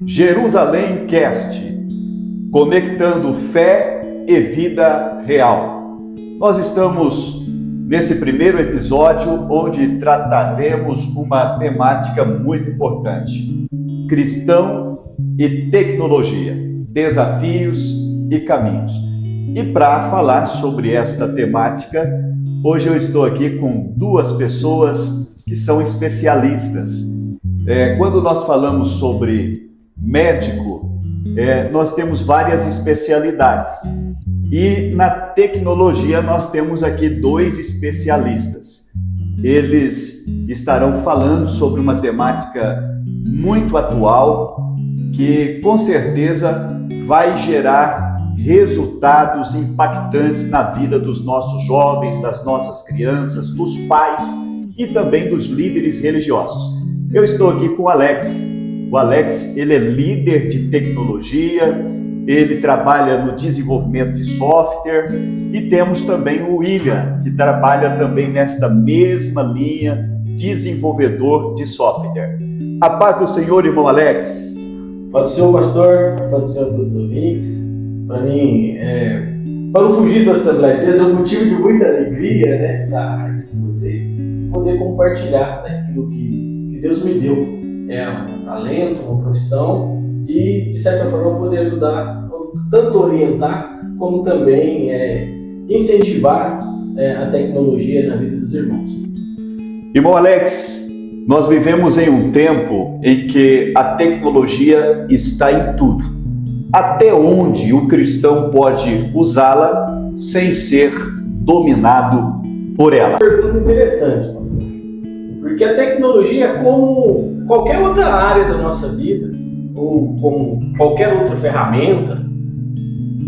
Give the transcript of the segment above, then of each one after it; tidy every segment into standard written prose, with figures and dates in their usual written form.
Jerusalém Cast, conectando fé e vida real. Nós estamos nesse primeiro episódio onde trataremos uma temática muito importante: cristão e tecnologia, desafios e caminhos. E para falar sobre esta temática, hoje eu estou aqui com duas pessoas que são especialistas. Quando nós falamos sobre médico, nós temos várias especialidades. E na tecnologia nós temos aqui dois especialistas. Eles estarão falando sobre uma temática muito atual que com certeza vai gerar resultados impactantes na vida dos nossos jovens, das nossas crianças, dos pais e também dos líderes religiosos. Eu estou aqui com o Alex. O Alex, ele é líder de tecnologia, ele trabalha no desenvolvimento de software, e temos também o William, que trabalha também nesta mesma linha, desenvolvedor de software. A paz do Senhor, irmão Alex. Pode ser o pastor, pode ser a todos os ouvintes. Para mim, para não fugir da Assembleia de Deus, é um motivo de muita alegria, né, estar aqui com vocês e poder compartilhar aquilo que Deus me deu. É um talento, uma profissão e, de certa forma, poder ajudar, tanto orientar, como também incentivar a tecnologia na vida dos irmãos. Irmão Alex, nós vivemos em um tempo em que a tecnologia está em tudo. Até onde o cristão pode usá-la sem ser dominado por ela? Pergunta interessante, pastor. Porque a tecnologia, como qualquer outra área da nossa vida, ou como qualquer outra ferramenta,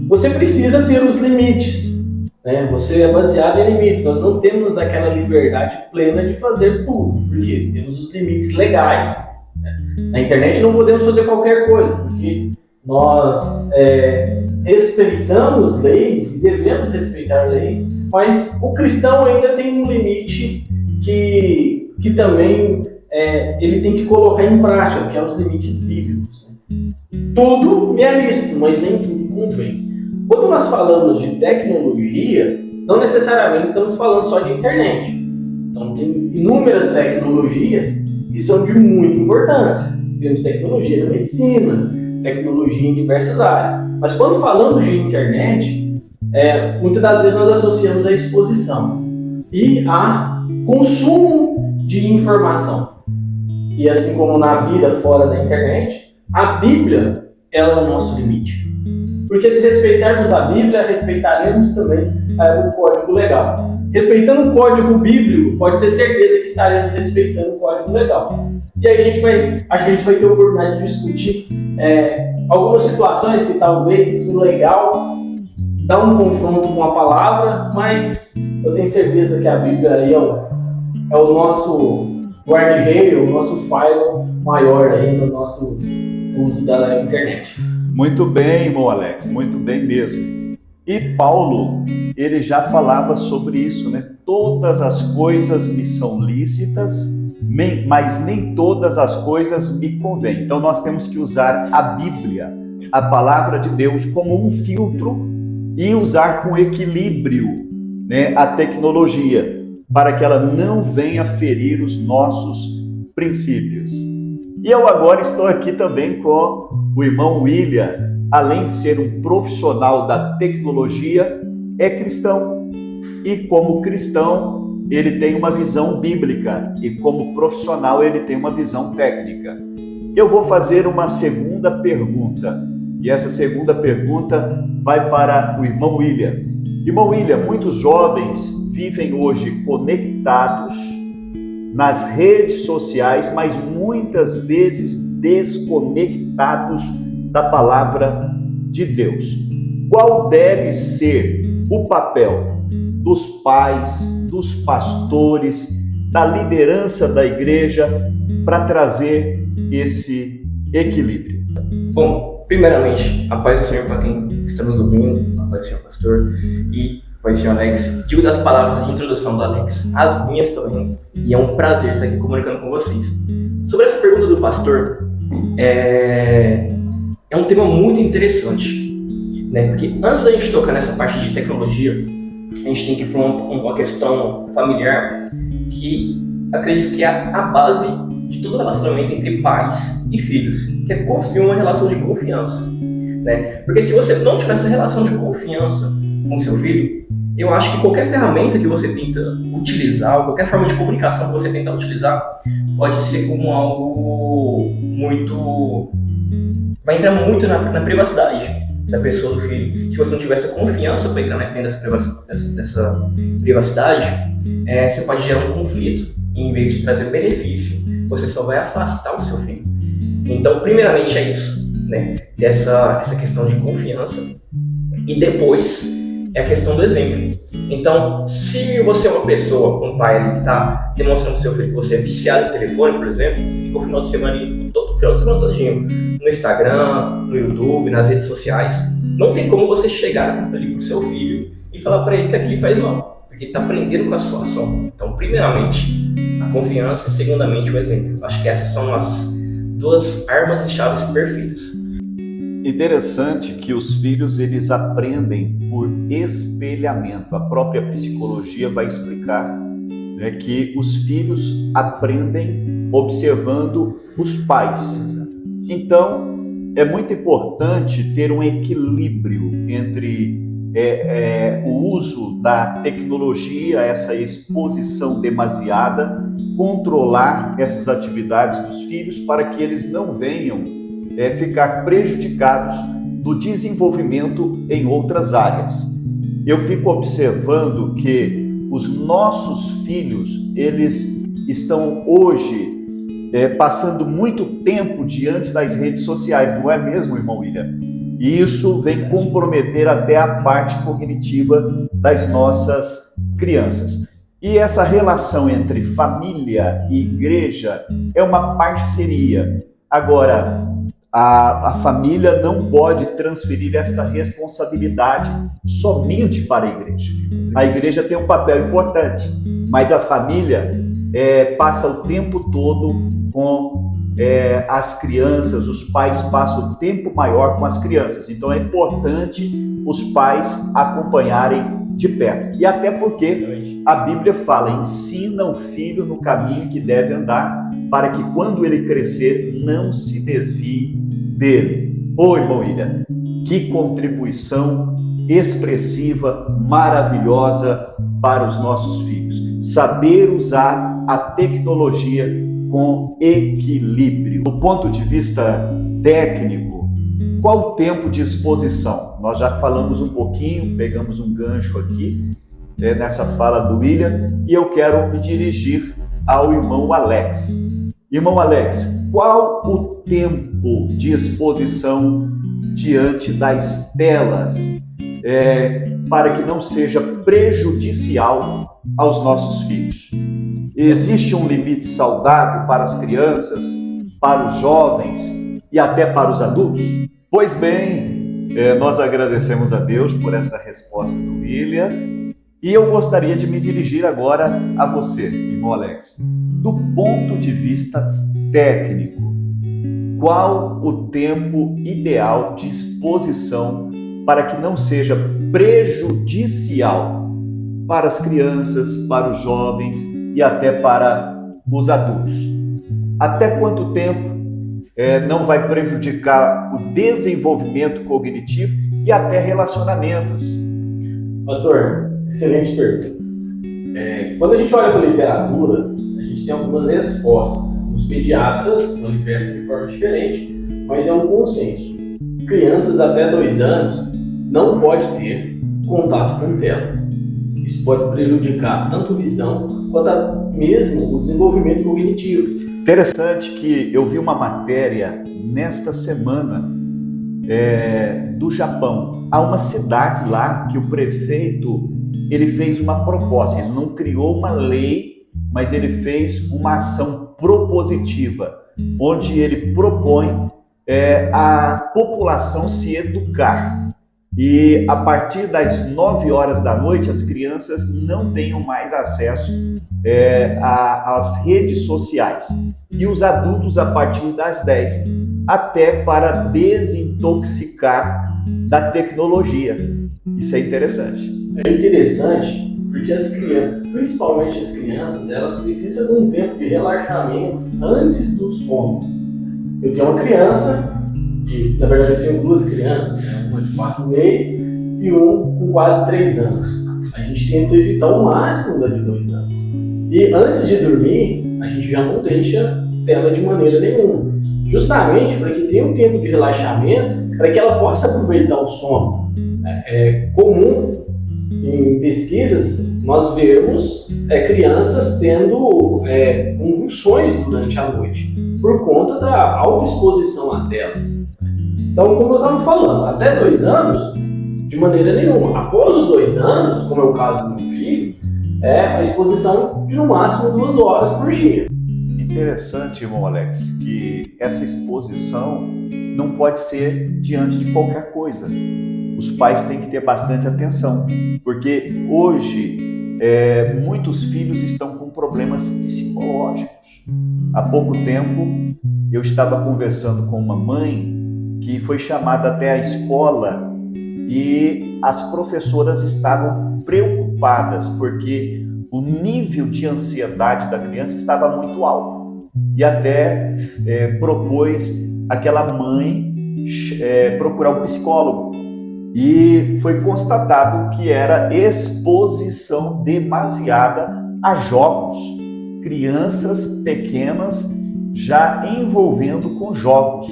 você precisa ter os limites, né? Você é baseado em limites. Nós não temos aquela liberdade plena de fazer tudo, porque temos os limites legais, né? Na internet não podemos fazer qualquer coisa, porque nós respeitamos leis e devemos respeitar leis, mas o cristão ainda tem um limite que também ele tem que colocar em prática, que é os limites bíblicos, né? Tudo me é lícito, mas nem tudo convém. Quando nós falamos de tecnologia, não necessariamente estamos falando só de internet. Então tem inúmeras tecnologias que são de muita importância. Temos tecnologia na medicina, tecnologia em diversas áreas. Mas quando falamos de internet, muitas das vezes nós associamos a exposição e a consumo de informação. E assim como na vida fora da internet, a Bíblia ela é o nosso limite. Porque se respeitarmos a Bíblia, respeitaremos também o código legal. Respeitando o código bíblico, pode ter certeza que estaremos respeitando o código legal. E aí acho que a gente vai ter a oportunidade de discutir algumas situações que talvez o legal dá um confronto com a palavra, mas eu tenho certeza que a Bíblia aí é o nosso guarda-reio, o nosso firewall maior aí no nosso uso da internet. Muito bem, irmão Alex, muito bem mesmo. E Paulo, ele já falava sobre isso, né? Todas as coisas me são lícitas, mas nem todas as coisas me convêm. Então nós temos que usar a Bíblia, a palavra de Deus, como um filtro e usar com equilíbrio, né, a tecnologia, para que ela não venha ferir os nossos princípios. E eu agora estou aqui também com o irmão William. Além de ser um profissional da tecnologia, é cristão. E como cristão, ele tem uma visão bíblica. E como profissional, ele tem uma visão técnica. Eu vou fazer uma segunda pergunta. E essa segunda pergunta vai para o irmão William. Irmão William, muitos jovens vivem hoje conectados nas redes sociais, mas muitas vezes desconectados da palavra de Deus. Qual deve ser o papel dos pais, dos pastores, da liderança da igreja para trazer esse equilíbrio? Bom, primeiramente, a paz do Senhor para quem está nos ouvindo, a paz do Senhor pastor e a paz do Senhor Alex. Digo das palavras de introdução do Alex, as minhas também, e é um prazer estar aqui comunicando com vocês. Sobre essa pergunta do pastor, é um tema muito interessante, né? Porque antes da gente tocar nessa parte de tecnologia, a gente tem que ir para uma questão familiar que acredito que é a base de todo relacionamento entre pais e filhos, que é construir uma relação de confiança, né? Porque se você não tiver essa relação de confiança com seu filho, eu acho que qualquer ferramenta que você tenta utilizar, ou qualquer forma de comunicação que você tenta utilizar, pode ser como algo muito... vai entrar muito na privacidade da pessoa, do filho. Se você não tiver essa confiança para entrar dessa privacidade, você pode gerar um conflito. E em vez de trazer benefício, você só vai afastar o seu filho. Então, primeiramente é isso, né? Ter essa questão de confiança. E depois é a questão do exemplo. Então, se você é uma pessoa, um pai que está demonstrando para o seu filho que você é viciado em telefone, por exemplo, você fica o final de semana todinho no Instagram, no YouTube, nas redes sociais, não tem como você chegar ali para o seu filho e falar para ele que aquilo faz mal, porque ele está aprendendo com a sua ação. Então, primeiramente, a confiança e segundamente o exemplo. Acho que essas são as duas armas e chaves perfeitas. Interessante que os filhos eles aprendem por espelhamento. A própria psicologia vai explicar, né, que os filhos aprendem observando os pais. Então, é muito importante ter um equilíbrio entre o uso da tecnologia, essa exposição demasiada, controlar essas atividades dos filhos para que eles não venham ficar prejudicados no desenvolvimento em outras áreas. Eu fico observando que os nossos filhos, eles estão hoje passando muito tempo diante das redes sociais, não é mesmo, irmão William? E isso vem comprometer até a parte cognitiva das nossas crianças. E essa relação entre família e igreja é uma parceria. Agora, a família não pode transferir esta responsabilidade somente para a igreja. A igreja tem um papel importante, mas a família passa o tempo todo com as crianças, os pais passam o tempo maior com as crianças. Então é importante os pais acompanharem de perto. E até porque a Bíblia fala, ensina o filho no caminho que deve andar, para que quando ele crescer não se desvie dele. Ô irmão William, que contribuição expressiva, maravilhosa para os nossos filhos. Saber usar a tecnologia com equilíbrio. Do ponto de vista técnico, qual o tempo de exposição? Nós já falamos um pouquinho, pegamos um gancho aqui nessa fala do William, e eu quero me dirigir ao irmão Alex. Irmão Alex, qual o tempo de exposição diante das telas para que não seja prejudicial aos nossos filhos? Existe um limite saudável para as crianças, para os jovens e até para os adultos? Pois bem, nós agradecemos a Deus por esta resposta do William, e eu gostaria de me dirigir agora a você, irmão Alex. Do ponto de vista técnico, qual o tempo ideal de exposição para que não seja prejudicial para as crianças, para os jovens e até para os adultos? Até quanto tempo não vai prejudicar o desenvolvimento cognitivo e até relacionamentos? Pastor, excelente pergunta. Quando a gente olha para a literatura, a gente tem algumas respostas. Os pediatras manifestam de forma diferente, mas é um consenso. Crianças até 2 anos não pode ter contato com telas. Isso pode prejudicar tanto a visão quanto mesmo o desenvolvimento cognitivo. Interessante que eu vi uma matéria nesta semana do Japão. Há uma cidade lá que o prefeito ele fez uma proposta. Ele não criou uma lei, mas ele fez uma ação propositiva, onde ele propõe a população se educar. e a partir das 9 horas da noite as crianças não tenham mais acesso às redes sociais e os adultos a partir das 10, até para desintoxicar da tecnologia. Isso é interessante. É interessante porque as crianças, principalmente as crianças, elas precisam de um tempo de relaxamento antes do sono. Eu tenho uma criança, e na verdade eu tenho duas crianças, né? Uma de 4 meses e um com quase 3 anos. A gente tenta evitar o máximo da de 2 anos. E antes de dormir, a gente já não deixa tela de maneira nenhuma. Justamente para que tenha um tempo de relaxamento, para que ela possa aproveitar o sono. É comum em pesquisas nós vemos crianças tendo convulsões durante a noite, por conta da alta exposição a telas. Então, como eu estava falando, até 2 anos, de maneira nenhuma. Após os 2 anos, como é o caso do meu filho, a exposição de no máximo 2 horas por dia. Interessante, irmão Alex, que essa exposição não pode ser diante de qualquer coisa. Os pais têm que ter bastante atenção, porque hoje muitos filhos estão com problemas psicológicos. Há pouco tempo eu estava conversando com uma mãe que foi chamada até a escola e as professoras estavam preocupadas porque o nível de ansiedade da criança estava muito alto e até propôs aquela mãe procurar um psicólogo. E foi constatado que era exposição demasiada a jogos. Crianças pequenas já envolvendo com jogos.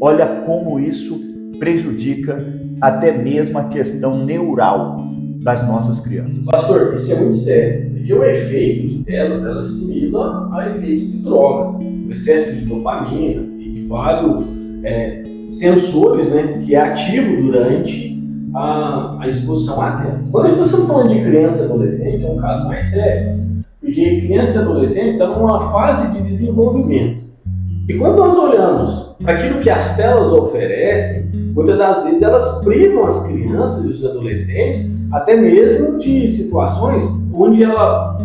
Olha como isso prejudica até mesmo a questão neural das nossas crianças. Pastor, isso é muito sério. Porque o efeito de telas, ela assimila ao efeito de drogas. O excesso de dopamina e de vários sensores, né, que é ativo durante a exposição à tela. Quando a gente está falando de criança e adolescente, é um caso mais sério, porque criança e adolescente estão numa fase de desenvolvimento. E quando nós olhamos para aquilo que as telas oferecem, muitas das vezes elas privam as crianças e os adolescentes até mesmo de situações onde ela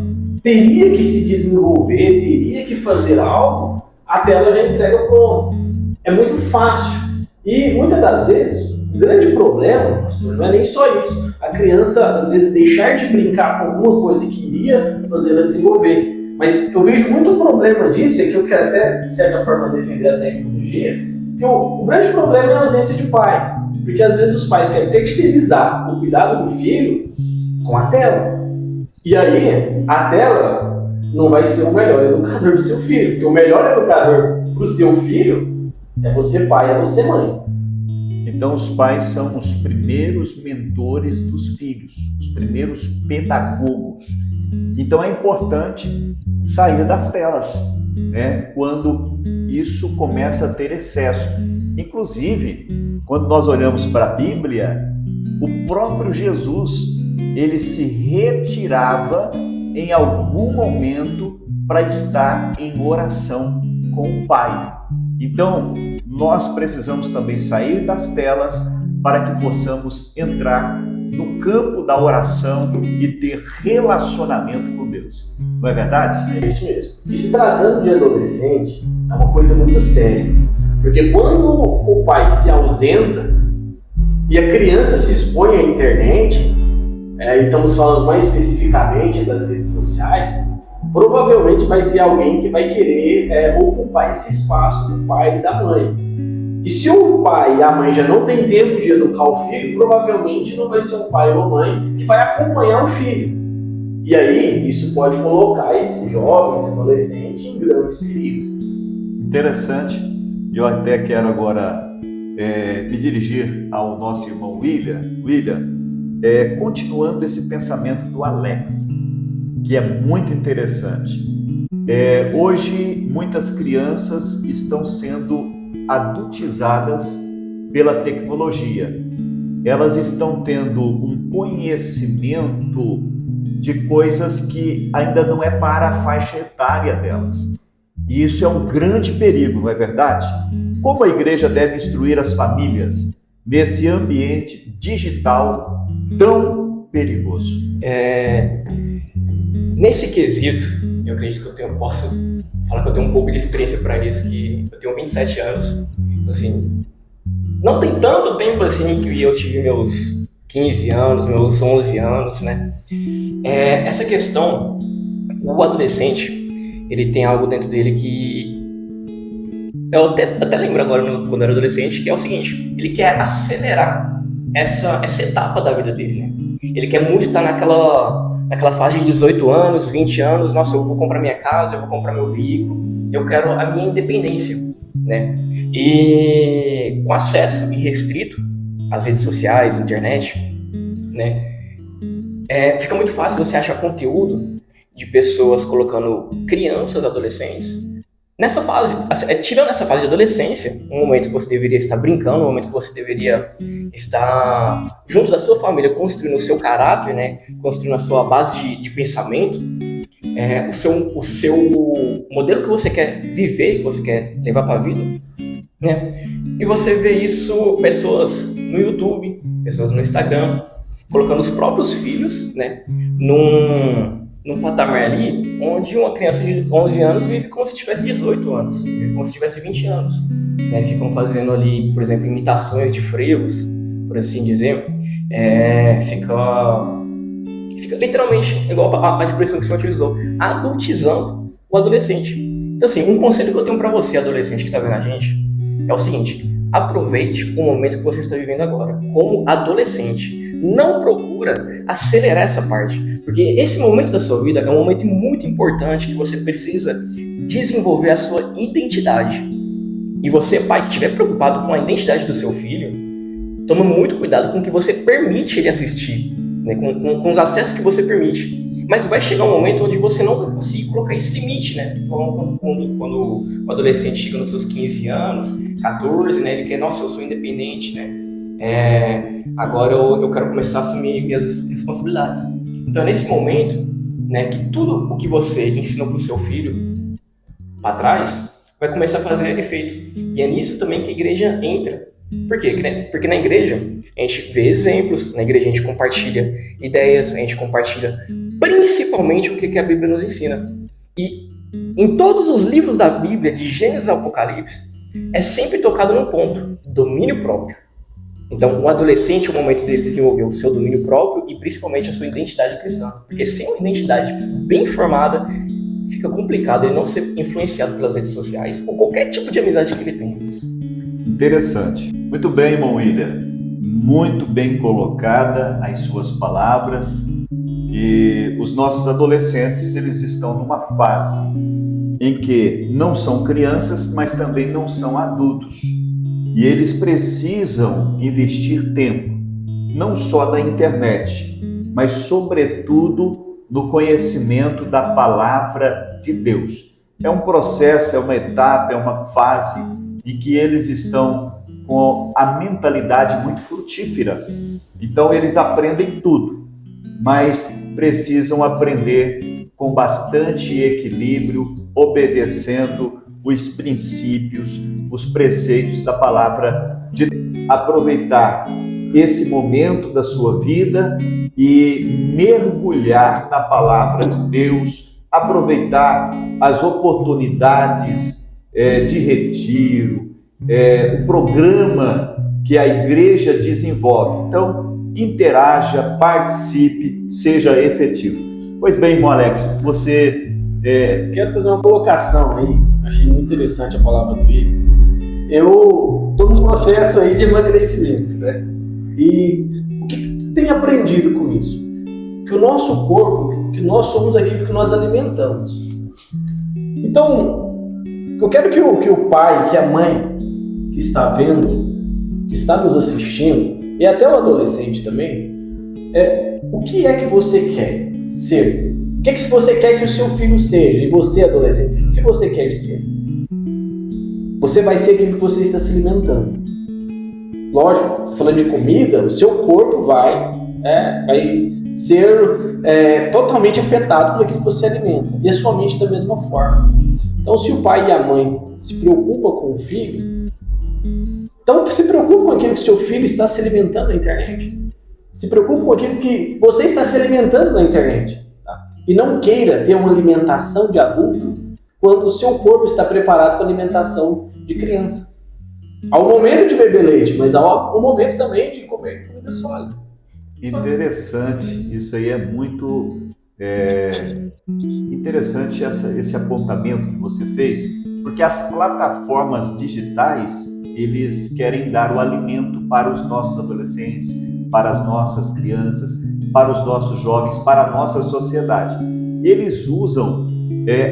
teria que se desenvolver, teria que fazer algo, a tela já entrega pronto. É muito fácil. E muitas das vezes, o grande problema, pastor, não é nem só isso. A criança, às vezes, deixar de brincar com alguma coisa que iria fazer ela desenvolver. Mas eu vejo muito problema disso, e que eu quero até, de certa forma, defender a tecnologia, que o grande problema é a ausência de pais. Porque, às vezes, os pais querem terceirizar o cuidado do filho com a tela. E aí, a tela não vai ser o melhor educador do seu filho. Porque o melhor educador para o seu filho é você pai, é você mãe. Então, os pais são os primeiros mentores dos filhos, os primeiros pedagogos. Então, é importante sair das telas, né? Quando isso começa a ter excesso. Inclusive, quando nós olhamos para a Bíblia, o próprio Jesus, ele se retirava em algum momento para estar em oração com o Pai. Então, nós precisamos também sair das telas para que possamos entrar no campo da oração e ter relacionamento com Deus. Não é verdade? É isso mesmo. E se tratando de adolescente, é uma coisa muito séria. Porque quando o pai se ausenta e a criança se expõe à internet, e estamos falando mais especificamente das redes sociais, provavelmente vai ter alguém que vai querer ocupar esse espaço do pai e da mãe. E se o pai e a mãe já não têm tempo de educar o filho, provavelmente não vai ser um pai ou uma mãe que vai acompanhar o filho. E aí, isso pode colocar esse jovem, esse adolescente em grandes perigos. Interessante. Eu até quero agora me dirigir ao nosso irmão William. William, continuando esse pensamento do Alex, que é muito interessante. Hoje, muitas crianças estão sendo adultizadas pela tecnologia. Elas estão tendo um conhecimento de coisas que ainda não é para a faixa etária delas. E isso é um grande perigo, não é verdade? Como a igreja deve instruir as famílias nesse ambiente digital tão perigoso? Nesse quesito, eu acredito que posso falar que eu tenho um pouco de experiência para isso, que eu tenho 27 anos, assim, não tem tanto tempo assim que eu tive meus 15 anos, meus 11 anos, né? Essa questão, o adolescente, ele tem algo dentro dele que eu até lembro agora, quando eu era adolescente, que é o seguinte: ele quer acelerar essa etapa da vida dele, né? Ele quer muito estar naquela fase de 18 anos, 20 anos, nossa, eu vou comprar minha casa, eu vou comprar meu veículo, eu quero a minha independência, né? E com acesso irrestrito às redes sociais, internet, né? Fica muito fácil você achar conteúdo de pessoas colocando crianças, adolescentes, nessa fase, tirando essa fase de adolescência, um momento que você deveria estar brincando, um momento que você deveria estar junto da sua família, construindo o seu caráter, né? Construindo a sua base de pensamento, o seu modelo que você quer viver, que você quer levar para a vida, né? E você vê isso, pessoas no YouTube, pessoas no Instagram, colocando os próprios filhos, né, num patamar ali, onde uma criança de 11 anos vive como se tivesse 18 anos, vive como se tivesse 20 anos. Né? Ficam fazendo ali, por exemplo, imitações de frevos, por assim dizer. Fica literalmente, igual a expressão que você utilizou, adultizando o adolescente. Então, assim, um conselho que eu tenho para você, adolescente que está vendo a gente, é o seguinte: aproveite o momento que você está vivendo agora, como adolescente. Não procura acelerar essa parte, porque esse momento da sua vida é um momento muito importante que você precisa desenvolver a sua identidade. E você, pai, que estiver preocupado com a identidade do seu filho, toma muito cuidado com o que você permite ele assistir, né? com os acessos que você permite. Mas vai chegar um momento onde você não vai conseguir colocar esse limite, né? Quando o adolescente chega nos seus 15 anos, 14, né? Ele quer, nossa, eu sou independente, né? Agora eu quero começar a assumir minhas responsabilidades. Então é nesse momento, né, que tudo o que você ensinou para o seu filho para trás vai começar a fazer efeito. E é nisso também que a igreja entra. Por quê? Porque na igreja a gente vê exemplos, na igreja a gente compartilha ideias, a gente compartilha principalmente o que a Bíblia nos ensina. E em todos os livros da Bíblia, de Gênesis ao Apocalipse, é sempre tocado num ponto: domínio próprio. Então, o adolescente é o momento dele desenvolver o seu domínio próprio e principalmente a sua identidade cristã. Porque sem uma identidade bem formada, fica complicado ele não ser influenciado pelas redes sociais ou qualquer tipo de amizade que ele tenha. Interessante. Muito bem, irmão William. Muito bem colocada as suas palavras. E os nossos adolescentes, eles estão numa fase em que não são crianças, mas também não são adultos. E eles precisam investir tempo, não só na internet, mas sobretudo no conhecimento da palavra de Deus. É um processo, é uma etapa, é uma fase em que eles estão com a mentalidade muito frutífera. Então eles aprendem tudo, mas precisam aprender com bastante equilíbrio, obedecendo os princípios, os preceitos da palavra de Deus. Aproveitar esse momento da sua vida e mergulhar na palavra de Deus, aproveitar as oportunidades de retiro, o programa que a igreja desenvolve. Então, interaja, participe, seja efetivo. Pois bem, irmão Alex, você... Quero fazer uma colocação aí. Achei muito interessante a palavra do William. Eu estou num processo aí de emagrecimento, né? E o que tu tem aprendido com isso? Que o nosso corpo, que nós somos aquilo que nós alimentamos. Então, eu quero que o pai, que a mãe que está vendo, que está nos assistindo, e até o adolescente também, o que é que você quer ser? O que é que você quer que o seu filho seja? E você, adolescente, o que você quer ser? Você vai ser aquilo que você está se alimentando. Lógico, falando de comida, o seu corpo vai ser totalmente afetado por aquilo que você alimenta. E a sua mente da mesma forma. Então, se o pai e a mãe se preocupam com o filho, Então, se preocupe com aquilo que seu filho está se alimentando na internet. Se preocupe com aquilo que você está se alimentando na internet. Tá? E não queira ter uma alimentação de adulto quando o seu corpo está preparado para a alimentação de criança. Há um momento de beber leite, mas há um momento também de comer comida sólida. Interessante, isso aí é muito interessante esse apontamento que você fez, porque as plataformas digitais, eles querem dar o alimento para os nossos adolescentes, para as nossas crianças, para os nossos jovens, para a nossa sociedade. Eles usam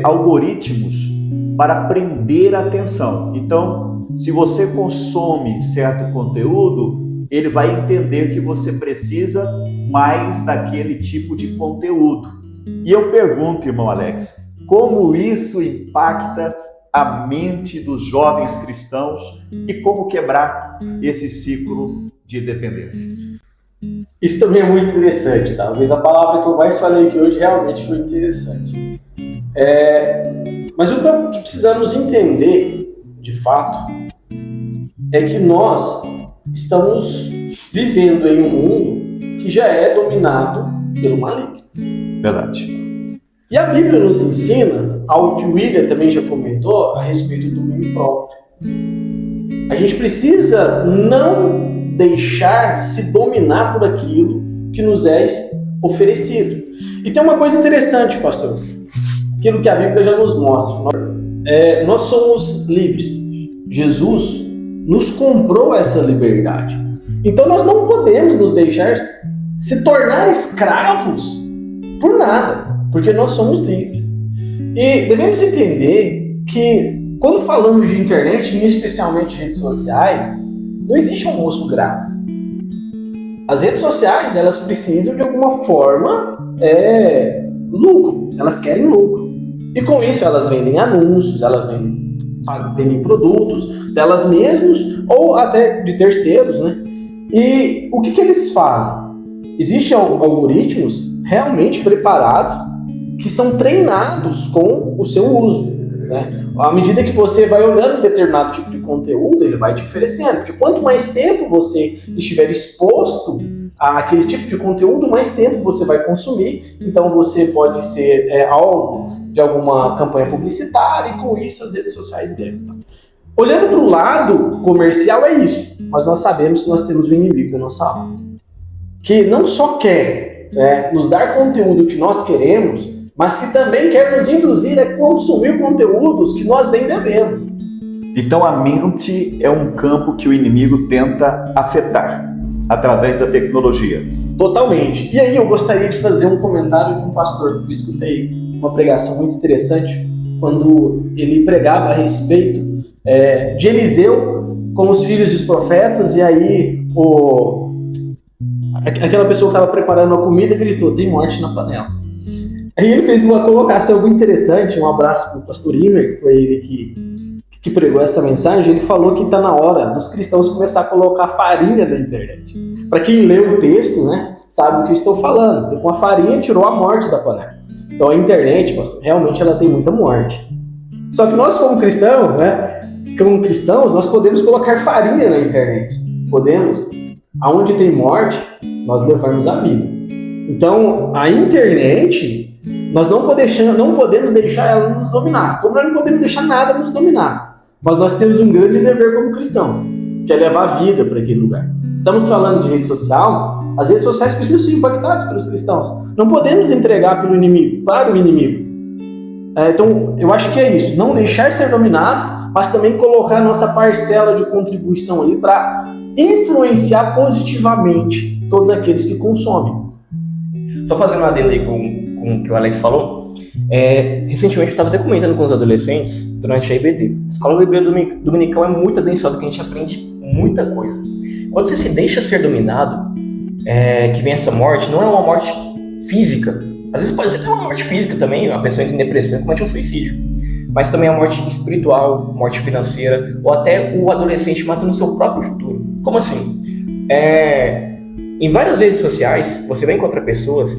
algoritmos para prender a atenção. Então, se você consome certo conteúdo, ele vai entender que você precisa mais daquele tipo de conteúdo. E eu pergunto, irmão Alex, como isso impacta a mente dos jovens cristãos e como quebrar esse ciclo de dependência? Isso também é muito interessante. Talvez a palavra que eu mais falei aqui hoje realmente foi interessante. Mas o que precisamos entender, de fato, é que nós estamos vivendo em um mundo que já é dominado pelo maligno. Verdade. E a Bíblia nos ensina algo que o William também já comentou a respeito do domínio próprio. A gente precisa não deixar se dominar por aquilo que nos é oferecido. E tem uma coisa interessante, pastor. Aquilo que a Bíblia já nos mostra. Nós somos livres. Jesus nos comprou essa liberdade. Então nós não podemos nos deixar se tornar escravos por nada, porque nós somos livres. E devemos entender que quando falamos de internet, e especialmente redes sociais, não existe almoço grátis. As redes sociais, elas precisam de alguma forma lucro, elas querem lucro. E com isso elas vendem anúncios, elas vendem produtos delas mesmas ou até de terceiros, né? E o que eles fazem? Existem algoritmos realmente preparados que são treinados com o seu uso, né? À medida que você vai olhando um determinado tipo de conteúdo, ele vai te oferecendo, porque quanto mais tempo você estiver exposto àquele tipo de conteúdo, mais tempo você vai consumir, então você pode ser alvo de alguma campanha publicitária e com isso as redes sociais ganham. Olhando para o lado comercial é isso, mas nós sabemos que nós temos um inimigo da nossa alma, que não só quer nos dar conteúdo que nós queremos, mas que também quer nos induzir a consumir conteúdos que nós nem devemos. Então a mente é um campo que o inimigo tenta afetar através da tecnologia. Totalmente. E aí eu gostaria de fazer um comentário de um pastor. Eu escutei uma pregação muito interessante quando ele pregava a respeito de Eliseu com os filhos dos profetas, e aí aquela pessoa que estava preparando a comida gritou: tem morte na panela. Aí ele fez uma colocação muito interessante. Um abraço para o pastor Imer, que foi ele que pregou essa mensagem. Ele falou que está na hora dos cristãos começar a colocar farinha na internet. Para quem lê o texto, né, sabe do que eu estou falando, porque com a farinha tirou a morte da panela. Então a internet, pastor, realmente ela tem muita morte. Só que nós como cristãos, nós podemos colocar farinha na internet. Podemos, aonde tem morte, nós levarmos a vida. Então a internet, nós não podemos deixar ela nos dominar, como nós não podemos deixar nada nos dominar. Mas nós temos um grande dever como cristãos, que é levar a vida para aquele lugar. Estamos falando de rede social, as redes sociais precisam ser impactadas pelos cristãos. Não podemos entregar para o inimigo. Então, eu acho que é isso, não deixar ser dominado, mas também colocar nossa parcela de contribuição ali para influenciar positivamente todos aqueles que consomem. Só fazendo uma adenda aí com o que o Alex falou, recentemente eu estava até comentando com os adolescentes durante a IBD. A escola bíblica dominical é muito abençoada, que a gente aprende muita coisa. Quando você se deixa ser dominado, que vem essa morte, não é uma morte física. Às vezes pode ser até uma morte física também, a pessoa entra em depressão, comete um suicídio. Mas também a morte espiritual, morte financeira, ou até o adolescente matando o seu próprio futuro. Como assim? Em várias redes sociais, você vai encontrar pessoas,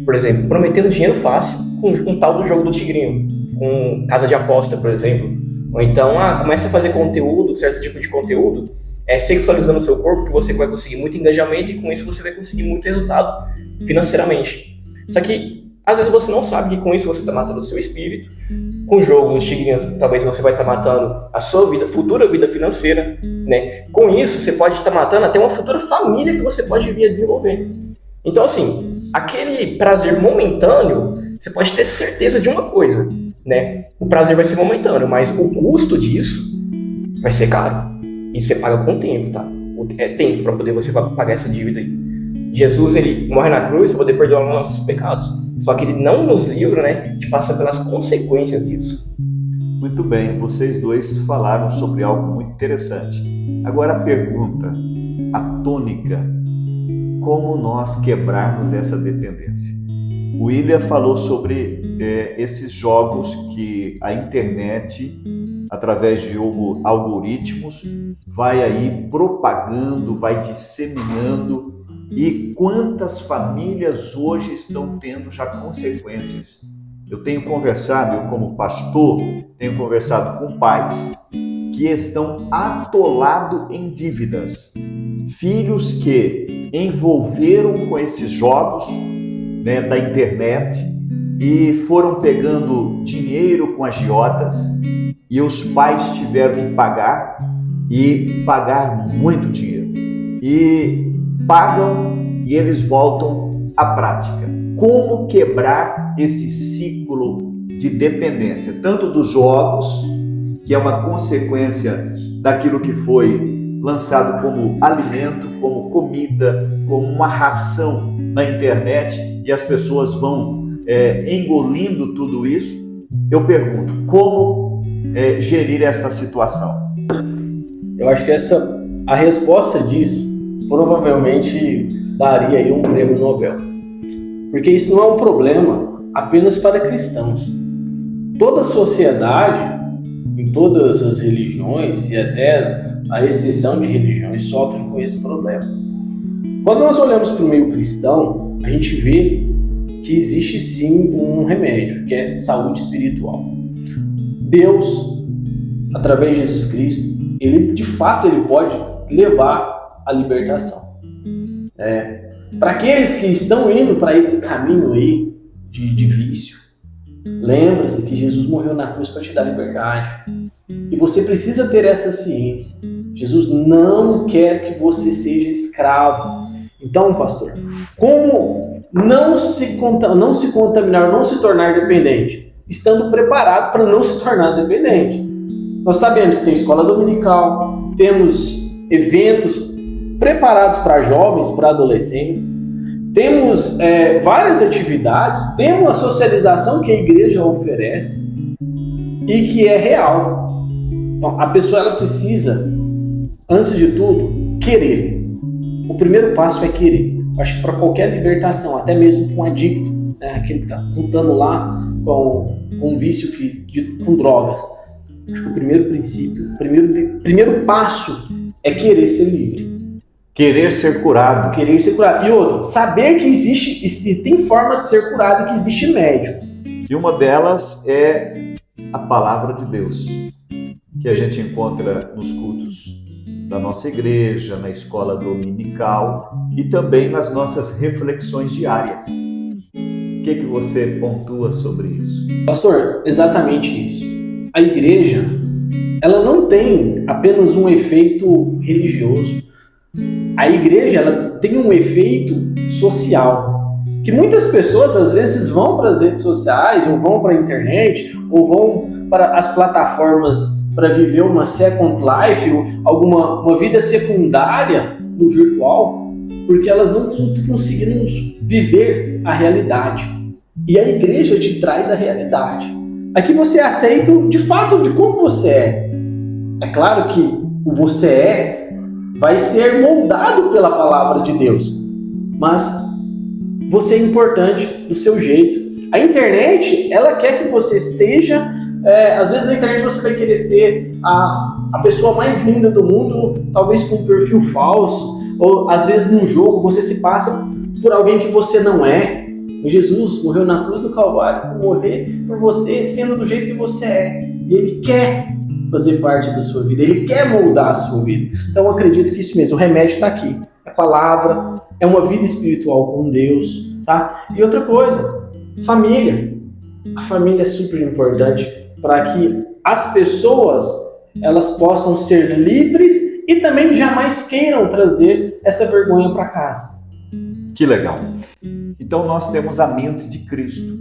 por exemplo, prometendo dinheiro fácil com um tal do jogo do tigrinho, com casa de aposta, por exemplo. Ou então, começa a fazer conteúdo, certo tipo de conteúdo, sexualizando o seu corpo que você vai conseguir muito engajamento e com isso você vai conseguir muito resultado financeiramente. Só que às vezes você não sabe que com isso você está matando o seu espírito. Com o jogo, os tigrinhos, talvez você vai estar matando a sua vida, futura vida financeira, né? Com isso você pode estar matando até uma futura família que você pode vir a desenvolver. Então assim, aquele prazer momentâneo, você pode ter certeza de uma coisa, né? O prazer vai ser momentâneo, mas o custo disso vai ser caro. E você paga com o tempo, tá? É tempo para poder você pagar essa dívida aí. Jesus, ele morre na cruz para poder perdoar os nossos pecados. Só que ele não nos livra, né, de passar pelas consequências disso. Muito bem, vocês dois falaram sobre algo muito interessante. Agora a pergunta, a tônica, como nós quebrarmos essa dependência? O William falou sobre esses jogos que a internet, através de algoritmos, vai aí propagando, vai disseminando. E quantas famílias hoje estão tendo já consequências? Eu tenho conversado, eu como pastor, tenho conversado com pais que estão atolados em dívidas. Filhos que envolveram com esses jogos, né, da internet e foram pegando dinheiro com agiotas e os pais tiveram que pagar e pagar muito dinheiro. E pagam e eles voltam à prática. Como quebrar esse ciclo de dependência, tanto dos jogos, que é uma consequência daquilo que foi lançado como alimento, como comida, como uma ração na internet, e as pessoas vão engolindo tudo isso. Eu pergunto, como gerir esta situação? Eu acho que a resposta disso provavelmente daria aí um prêmio Nobel. Porque isso não é um problema apenas para cristãos. Toda a sociedade, em todas as religiões e até a exceção de religiões, sofrem com esse problema. Quando nós olhamos para o meio cristão, a gente vê que existe sim um remédio, que é saúde espiritual. Deus, através de Jesus Cristo, ele de fato ele pode levar a libertação. Para aqueles que estão indo para esse caminho aí de vício, lembra-se que Jesus morreu na cruz para te dar liberdade. E você precisa ter essa ciência. Jesus não quer que você seja escravo. Então, pastor, como não se contaminar, não se tornar dependente? Estando preparado para não se tornar dependente. Nós sabemos que tem escola dominical, temos eventos preparados para jovens, para adolescentes, temos várias atividades, temos a socialização que a igreja oferece e que é real. Então, a pessoa ela precisa, antes de tudo, querer. O primeiro passo é querer. Acho que para qualquer libertação, até mesmo para um adicto, né, aquele que está lutando lá com um vício com drogas. Acho que o primeiro princípio, o primeiro passo é querer ser livre. Querer ser curado. Querer ser curado. E outro, saber que existe, e tem forma de ser curado e que existe médico. E uma delas é a palavra de Deus, que a gente encontra nos cultos da nossa igreja, na escola dominical e também nas nossas reflexões diárias. O que você pontua sobre isso? Pastor, exatamente isso. A igreja, ela não tem apenas um efeito religioso. A igreja, ela tem um efeito social. Que muitas pessoas, às vezes, vão para as redes sociais, ou vão para a internet, ou vão para as plataformas para viver uma second life, ou uma vida secundária no virtual, porque elas não conseguiram viver a realidade. E a igreja te traz a realidade. Aqui você é aceito de fato de como você é. É claro que o você vai ser moldado pela palavra de Deus, mas você é importante do seu jeito. A internet, ela quer que você seja, às vezes na internet você vai querer ser a pessoa mais linda do mundo, talvez com um perfil falso, ou às vezes num jogo você se passa por alguém que você não é. Jesus morreu na cruz do Calvário para morrer por você, sendo do jeito que você é. E Ele quer fazer parte da sua vida, Ele quer moldar a sua vida. Então eu acredito que isso mesmo, o remédio está aqui. É a palavra, é uma vida espiritual com Deus, tá? E outra coisa, família. A família é super importante para que as pessoas elas possam ser livres e também jamais queiram trazer essa vergonha para casa. Que legal. Então nós temos a mente de Cristo.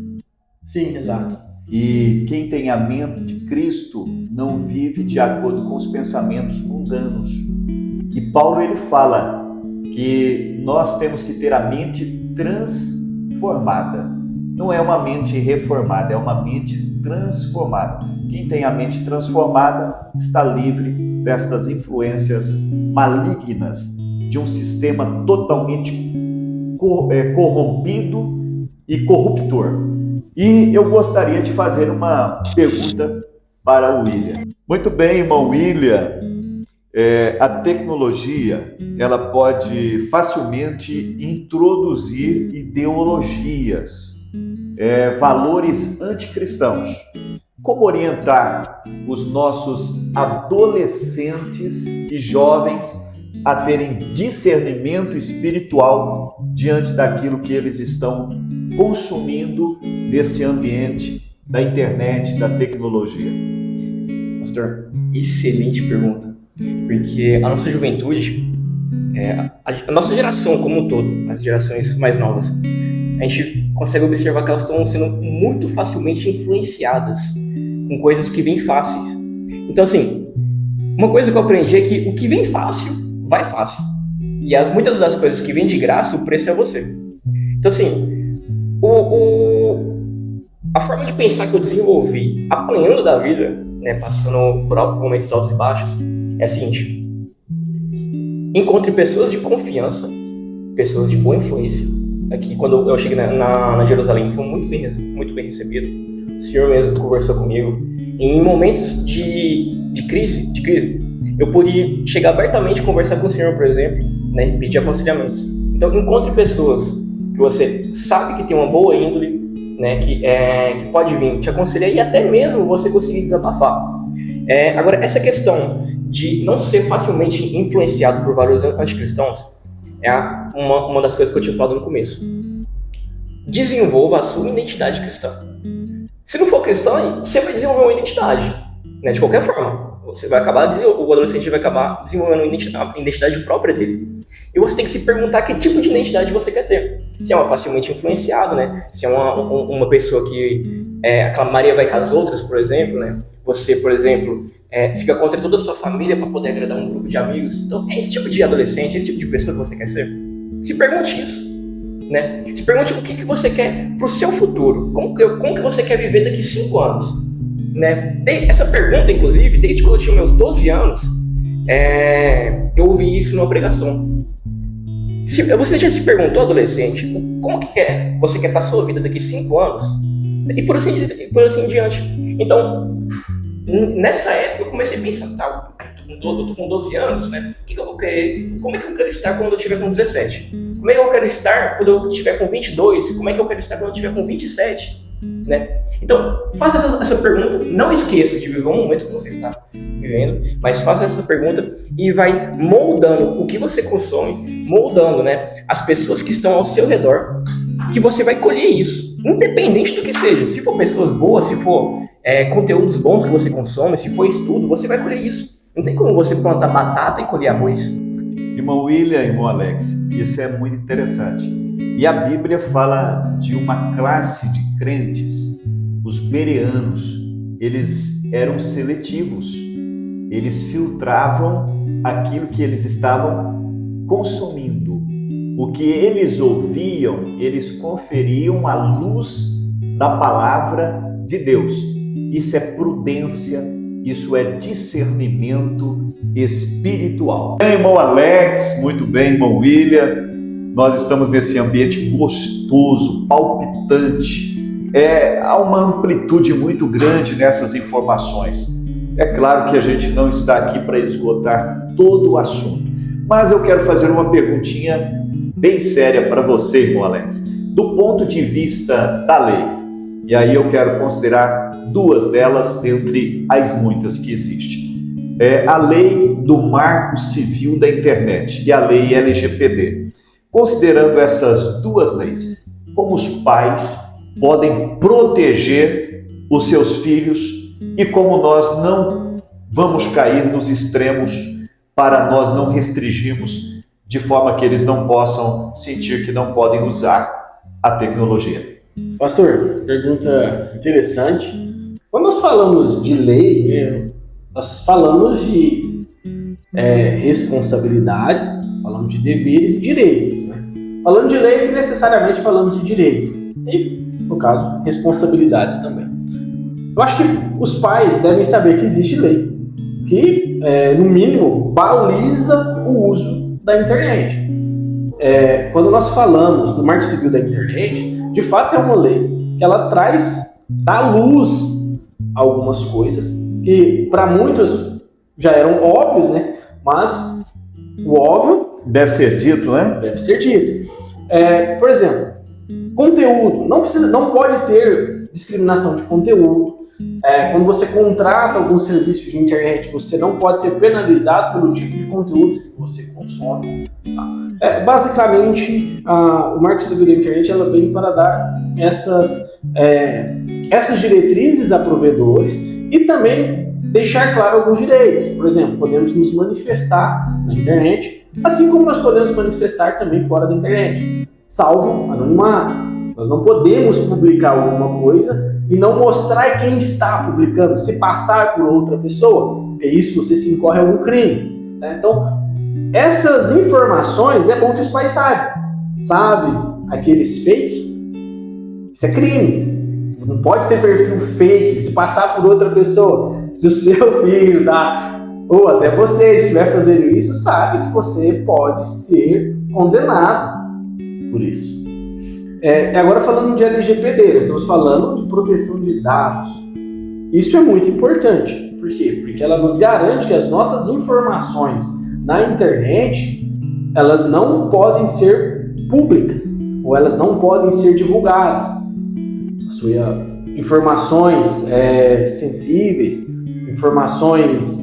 Sim, exato. E quem tem a mente de Cristo não vive de acordo com os pensamentos mundanos. E Paulo ele fala que nós temos que ter a mente transformada. Não é uma mente reformada, é uma mente transformada. Quem tem a mente transformada está livre destas influências malignas de um sistema totalmente corrompido e corruptor. E eu gostaria de fazer uma pergunta para o William. Muito bem, irmão William. A tecnologia ela pode facilmente introduzir ideologias, valores anticristãos. Como orientar os nossos adolescentes e jovens a terem discernimento espiritual diante daquilo que eles estão consumindo nesse ambiente da internet, da tecnologia? Pastor, excelente pergunta, porque a nossa juventude, a nossa geração como um todo, as gerações mais novas, a gente consegue observar que elas estão sendo muito facilmente influenciadas com coisas que vêm fáceis. Então assim, uma coisa que eu aprendi é que o que vem fácil, vai fácil. E muitas das coisas que vêm de graça, o preço é você. Então assim, a forma de pensar que eu desenvolvi apanhando da vida, né, passando por momentos altos e baixos, é a seguinte: encontre pessoas de confiança, pessoas de boa influência. Aqui, quando eu cheguei na Jerusalém, foi muito bem recebido. O Senhor mesmo conversou comigo. Em momentos de crise, eu pude chegar abertamente e conversar com o Senhor, por exemplo, né, e pedir aconselhamentos. Então, encontre pessoas que você sabe que tem uma boa índole, né, que pode vir te aconselhar e até mesmo você conseguir desabafar. Agora, essa questão de não ser facilmente influenciado por valores anticristãos é uma das coisas que eu tinha falado no começo. Desenvolva a sua identidade cristã. Se não for cristão, você vai desenvolver uma identidade, né, de qualquer forma. O adolescente vai acabar desenvolvendo uma identidade própria dele. E você tem que se perguntar que tipo de identidade você quer ter. Se é uma facilmente influenciado, né? Se é uma pessoa que aquela Maria vai com as outras, por exemplo, né? Você, por exemplo, fica contra toda a sua família para poder agradar um grupo de amigos. Então, é esse tipo de adolescente, esse tipo de pessoa que você quer ser? Se pergunte isso, né? Se pergunte o que você quer para o seu futuro. Como que você quer viver daqui 5 anos? Né? Essa pergunta, inclusive, desde quando eu tinha meus 12 anos, eu ouvi isso numa pregação. Você já se perguntou, adolescente, como que você quer estar a sua vida daqui 5 anos? E por assim em diante. Então, nessa época, eu comecei a pensar, eu tô com 12 anos, né? O que eu vou querer? Como é que eu quero estar quando eu estiver com 17? Como é que eu quero estar quando eu estiver com 22? Como é que eu quero estar quando eu estiver com 27? Né? Então, faça essa pergunta, não esqueça de viver um momento que você está vivendo, mas faça essa pergunta e vai moldando o que você consome, moldando, né, as pessoas que estão ao seu redor, que você vai colher isso, independente do que seja. Se for pessoas boas, se for conteúdos bons que você consome, se for estudo, você vai colher isso. Não tem como você plantar batata e colher arroz. Irmão William, irmão Alex, isso é muito interessante. E a Bíblia fala de uma classe de crentes, os bereanos. Eles eram seletivos, eles filtravam aquilo que eles estavam consumindo. O que eles ouviam, eles conferiam à luz da palavra de Deus. Isso é prudência, isso é discernimento espiritual. Bem, irmão Alex, muito bem, irmão William. Nós estamos nesse ambiente gostoso, palpitante. Há uma amplitude muito grande nessas informações. É claro que a gente não está aqui para esgotar todo o assunto, mas eu quero fazer uma perguntinha bem séria para você, irmão Alex. Do ponto de vista da lei, E aí eu quero considerar duas delas dentre as muitas que existem. A lei do Marco Civil da Internet e a lei LGPD. Considerando essas duas leis, como os pais podem proteger os seus filhos e como nós não vamos cair nos extremos para nós não restringirmos de forma que eles não possam sentir que não podem usar a tecnologia. Pastor, pergunta interessante. Quando nós falamos de lei, nós falamos de responsabilidades, falamos de deveres e direitos, né? Falando de lei, necessariamente falamos de direito. E, no caso, responsabilidades também. Eu acho que os pais devem saber que existe lei, que, no mínimo, baliza o uso da internet. Quando nós falamos do Marco Civil da Internet, de fato é uma lei que ela dá luz a algumas coisas que para muitos já eram óbvios, né? Mas o óbvio deve ser dito, né? Deve ser dito. Por exemplo, conteúdo. Não pode ter discriminação de conteúdo. Quando você contrata algum serviço de internet, você não pode ser penalizado pelo tipo de conteúdo que você consome. Tá? Basicamente, o Marco Civil da Internet ela vem para dar essas diretrizes a provedores e também deixar claro alguns direitos. Por exemplo, podemos nos manifestar na internet, assim como nós podemos manifestar também fora da internet, salvo anonimato. Nós não podemos publicar alguma coisa e não mostrar quem está publicando, se passar por outra pessoa, porque isso você se incorre a algum crime. Né? Então, essas informações é bom que os pais saibam. Sabe aqueles fake? Isso é crime. Não pode ter perfil fake, se passar por outra pessoa. Se o seu filho ou até você estiver fazendo isso, sabe que você pode ser condenado por isso. Agora falando de LGPD, nós estamos falando de proteção de dados. Isso é muito importante. Por quê? Porque ela nos garante que as nossas informações na internet, elas não podem ser públicas, ou elas não podem ser divulgadas. Informações sensíveis, informações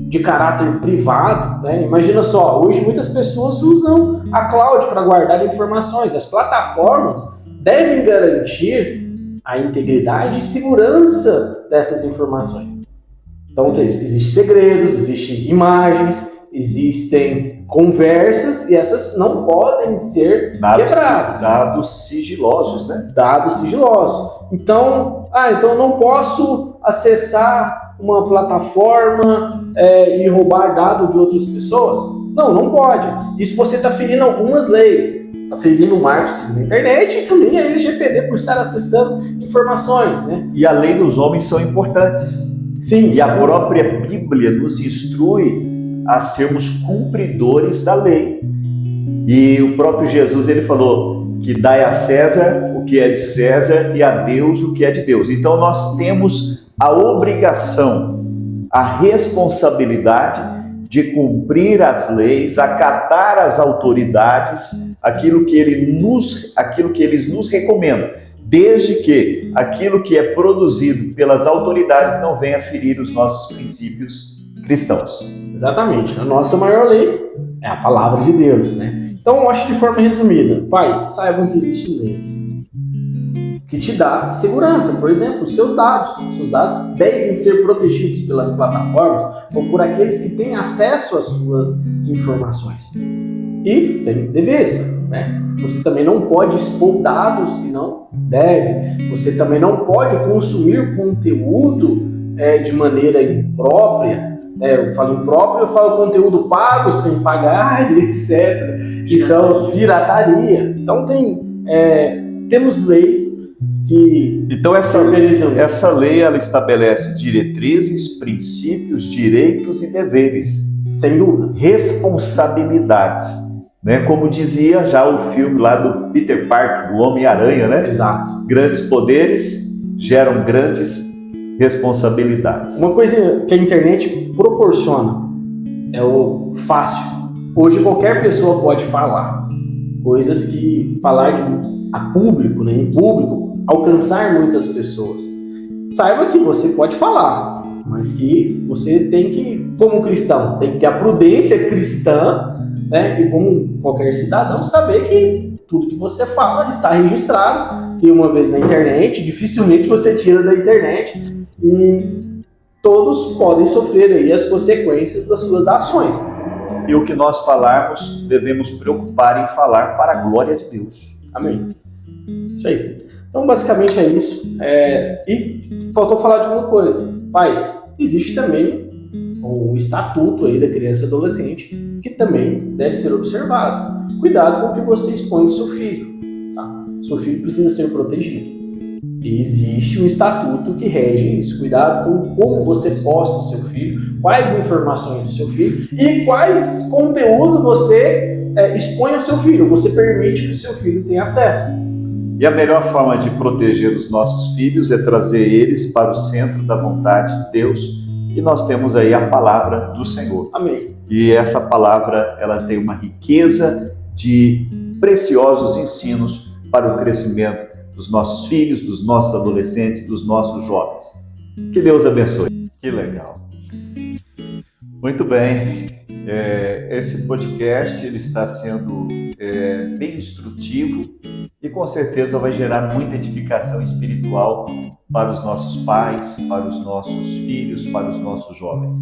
de caráter privado, né? Imagina só, hoje muitas pessoas usam a cloud para guardar informações. As plataformas devem garantir a integridade e segurança dessas informações. Então, existem segredos, existem imagens, existem conversas e essas não podem ser quebradas. Dados sigilosos, né? Dados sigilosos. Então eu não posso acessar uma plataforma e roubar dados de outras pessoas? Não pode. Isso você está ferindo algumas leis. Está ferindo o Marco Civil da Internet e também a LGPD por estar acessando informações, né? E a lei dos homens são importantes. Sim. E a própria Bíblia nos instrui a sermos cumpridores da lei. E o próprio Jesus, ele falou que dai a César o que é de César e a Deus o que é de Deus. Então nós temos a obrigação, a responsabilidade de cumprir as leis, acatar as autoridades, aquilo que eles nos recomendam, desde que aquilo que é produzido pelas autoridades não venha ferir os nossos princípios cristãos. Exatamente. A nossa maior lei é a palavra de Deus, né? Então, eu acho de forma resumida, pais, saibam que existem leis que te dá segurança. Por exemplo, os seus dados. Os seus dados devem ser protegidos pelas plataformas ou por aqueles que têm acesso às suas informações. E tem deveres, né? Você também não pode expor dados que não deve. Você também não pode consumir conteúdo de maneira imprópria. Eu falo impróprio, eu falo conteúdo pago sem pagar, etc. Então, pirataria. Então, temos leis que... Então, essa lei, ela estabelece diretrizes, princípios, direitos e deveres. Sem dúvida. Responsabilidades. Né? Como dizia já o filme lá do Peter Parker, do Homem-Aranha, né? Exato. Grandes poderes geram grandes responsabilidades. Uma coisa que a internet proporciona é o fácil. Hoje qualquer pessoa pode falar coisas que falar a público, né, em público, alcançar muitas pessoas. Saiba que você pode falar, mas que você tem que, como cristão, tem que ter a prudência cristã, né? E como qualquer cidadão, saber que tudo que você fala está registrado, e uma vez na internet, dificilmente você tira da internet, e todos podem sofrer aí as consequências das suas ações. E o que nós falarmos, devemos preocupar em falar para a glória de Deus. Amém. Isso aí. Então, basicamente é isso. E faltou falar de uma coisa. Pais, existe também um estatuto aí da criança e adolescente que também deve ser observado. Cuidado com o que você expõe do seu filho. Tá? Seu filho precisa ser protegido. E existe um estatuto que rege isso. Cuidado com como você posta o seu filho, quais informações do seu filho e quais conteúdo você expõe ao seu filho. Você permite que o seu filho tenha acesso. E a melhor forma de proteger os nossos filhos é trazer eles para o centro da vontade de Deus. E nós temos aí a palavra do Senhor. Amém. E essa palavra, ela tem uma riqueza de preciosos ensinos para o crescimento dos nossos filhos, dos nossos adolescentes, dos nossos jovens. Que Deus abençoe. Que legal. Muito bem. Esse podcast ele está sendo bem instrutivo e com certeza vai gerar muita edificação espiritual para os nossos pais, para os nossos filhos, para os nossos jovens.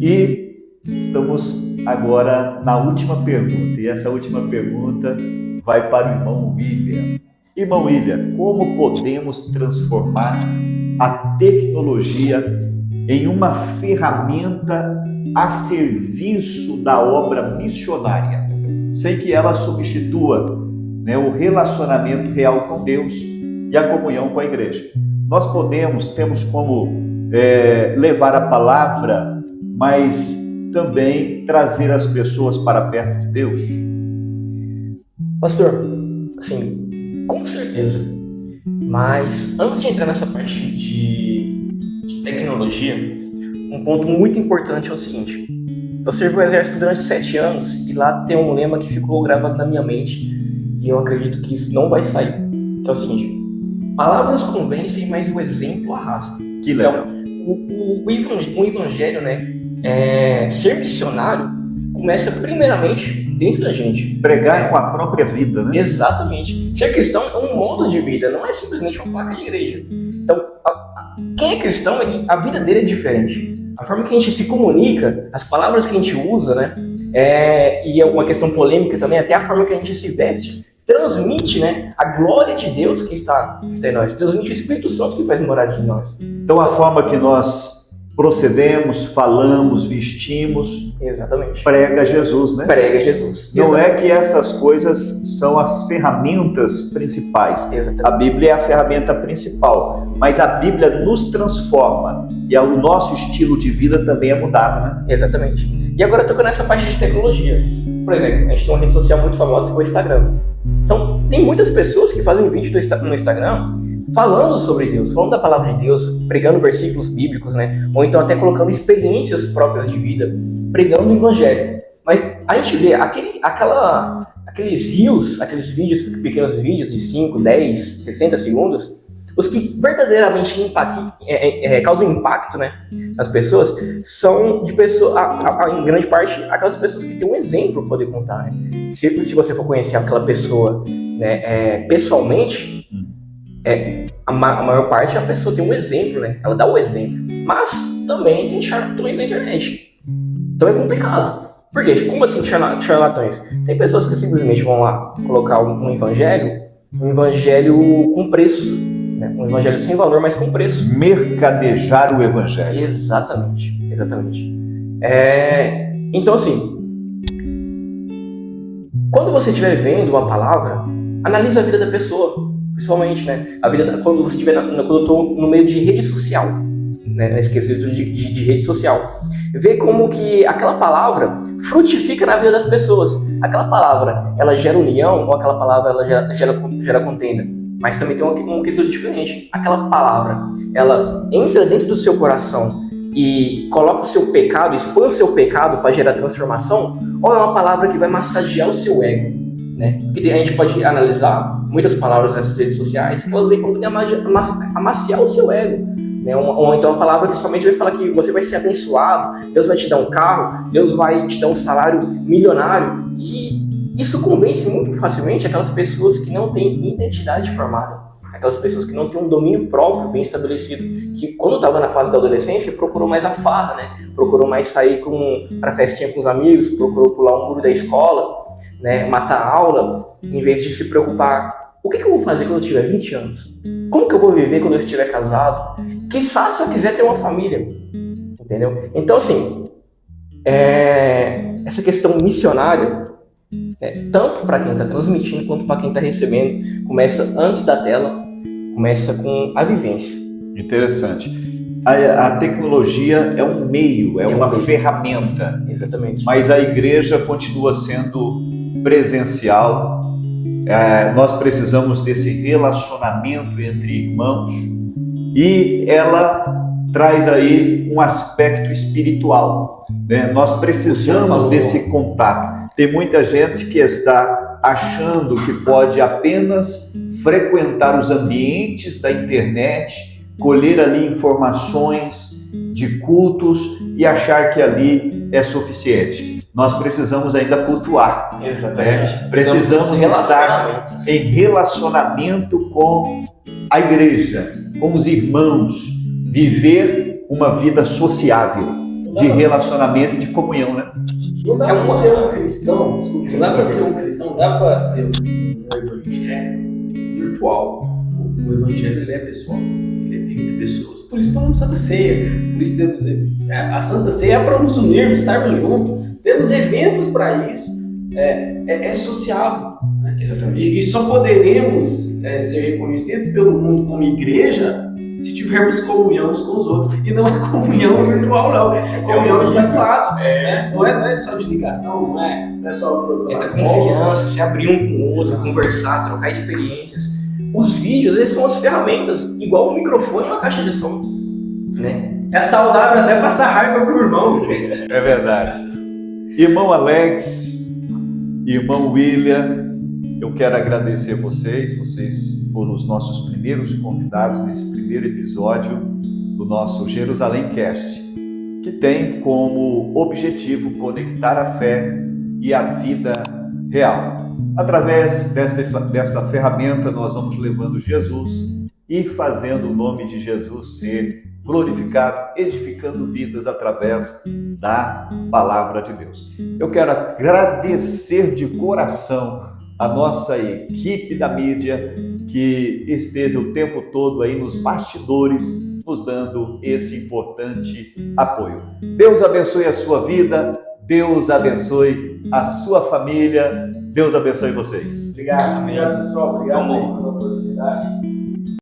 E estamos agora na última pergunta, e essa última pergunta vai para o irmão William. Irmão William, como podemos transformar a tecnologia em uma ferramenta a serviço da obra missionária, sem que ela substitua o relacionamento real com Deus e a comunhão com a igreja? Nós temos como levar a palavra, mas também trazer as pessoas para perto de Deus? Pastor, assim, com certeza. Mas antes de entrar nessa parte de tecnologia, um ponto muito importante é o seguinte. Eu servi o exército durante 7 anos e lá tem um lema que ficou gravado na minha mente e eu acredito que isso não vai sair. Que é o seguinte: palavras convencem, mas o exemplo arrasta. Que legal. Então, o evangelho, ser missionário começa primeiramente dentro da gente. Pregar com a própria vida, né? Exatamente. Ser cristão é um modo de vida, não é simplesmente uma placa de igreja. Então, quem é cristão, a vida dele é diferente. A forma que a gente se comunica, as palavras que a gente usa, e é uma questão polêmica também, até a forma que a gente se veste, transmite, a glória de Deus que está em nós, transmite o Espírito Santo que faz morada em nós. Então a forma que nós procedemos, falamos, vestimos, exatamente, prega Jesus, né? Prega Jesus. Não é que essas coisas são as ferramentas principais. Exatamente. A Bíblia é a ferramenta principal, mas a Bíblia nos transforma e o nosso estilo de vida também é mudado, né? Exatamente. E agora tocando nessa parte de tecnologia. Por exemplo, a gente tem uma rede social muito famosa que é o Instagram. Então, tem muitas pessoas que fazem vídeo no Instagram falando sobre Deus, falando da palavra de Deus, pregando versículos bíblicos, ou então até colocando experiências próprias de vida, pregando o evangelho. Mas a gente vê aqueles reels, aqueles vídeos, pequenos vídeos de 5, 10, 60 segundos, os que verdadeiramente causam impacto, nas pessoas, são de pessoas, em grande parte, aquelas pessoas que têm um exemplo para poder contar. Se você for conhecer aquela pessoa pessoalmente, a maior parte a pessoa tem um exemplo, ela dá o exemplo. Mas também tem charlatões na internet. Então é complicado. Por quê? Como assim charlatões? Tem pessoas que simplesmente vão lá colocar um evangelho com preço. Um evangelho sem valor, mas com preço. Mercadejar o evangelho. Exatamente. Então assim, quando você estiver vendo uma palavra, analisa a vida da pessoa. Principalmente, quando você estiver quando eu estou no meio de rede social, nesse quesito de rede social, ver como que aquela palavra frutifica na vida das pessoas. Aquela palavra, ela gera união, ou aquela palavra ela gera contenda. Mas também tem uma questão diferente. Aquela palavra, ela entra dentro do seu coração e coloca o seu pecado, expõe o seu pecado para gerar transformação, ou é uma palavra que vai massagear o seu ego, né? Porque a gente pode analisar muitas palavras nessas redes sociais que elas vêm para poder amaciar o seu ego, né? Ou então uma palavra que somente vai falar que você vai ser abençoado, Deus vai te dar um carro, Deus vai te dar um salário milionário, e isso convence muito facilmente aquelas pessoas que não têm identidade formada, aquelas pessoas que não têm um domínio próprio bem estabelecido, que quando estava na fase da adolescência procurou mais a farra, né? Procurou mais sair para festinha com os amigos, procurou pular um muro da escola, né? Matar a aula, em vez de se preocupar: o que eu vou fazer quando eu tiver 20 anos? Como que eu vou viver quando eu estiver casado? Quiçá se eu quiser ter uma família, entendeu? Então, assim, essa questão missionária, tanto para quem está transmitindo quanto para quem está recebendo, começa antes da tela, começa com a vivência. Interessante. A tecnologia é um meio, é uma ferramenta. Exatamente. Mas a igreja continua sendo presencial. Nós precisamos desse relacionamento entre irmãos, e ela traz aí um aspecto espiritual, né? Nós precisamos desse contato. Tem muita gente que está achando que pode apenas frequentar os ambientes da internet, colher ali informações de cultos e achar que ali é suficiente. Nós precisamos ainda cultuar. Exatamente. Né? Precisamos estar em relacionamento com a igreja, com os irmãos, viver uma vida sociável, de relacionamento e de comunhão, né? Não dá para ser um cristão, desculpa, não dá para ser um cristão, dá para ser um evangelho virtual. O evangelho, ele é pessoal, ele é entre pessoas. Por isso tomamos Santa Ceia, por isso temos a Santa Ceia é para nos unirmos, estarmos juntos. Temos eventos para isso, é sociável. Né? Exatamente. E só poderemos ser reconhecidos pelo mundo como igreja se tivermos comunhão uns com os outros. E não é comunhão virtual, não. É comunhão está do lado. Né? Não é só de ligação, não é só ter confiança, se abrir um com o outro, conversar, trocar experiências. Os vídeos, eles são as ferramentas, igual o microfone e uma caixa de som, né? É saudável até passar raiva pro irmão. É verdade. Irmão Alex, irmão William, eu quero agradecer vocês foram os nossos primeiros convidados nesse primeiro episódio do nosso Jerusalém Cast, que tem como objetivo conectar a fé e a vida real. Através desta ferramenta, nós vamos levando Jesus e fazendo o nome de Jesus ser glorificado, edificando vidas através da palavra de Deus. Eu quero agradecer de coração a nossa equipe da mídia, que esteve o tempo todo aí nos bastidores, nos dando esse importante apoio. Deus abençoe a sua vida, Deus abençoe a sua família, Deus abençoe vocês. Obrigado, pessoal. Obrigado pela oportunidade.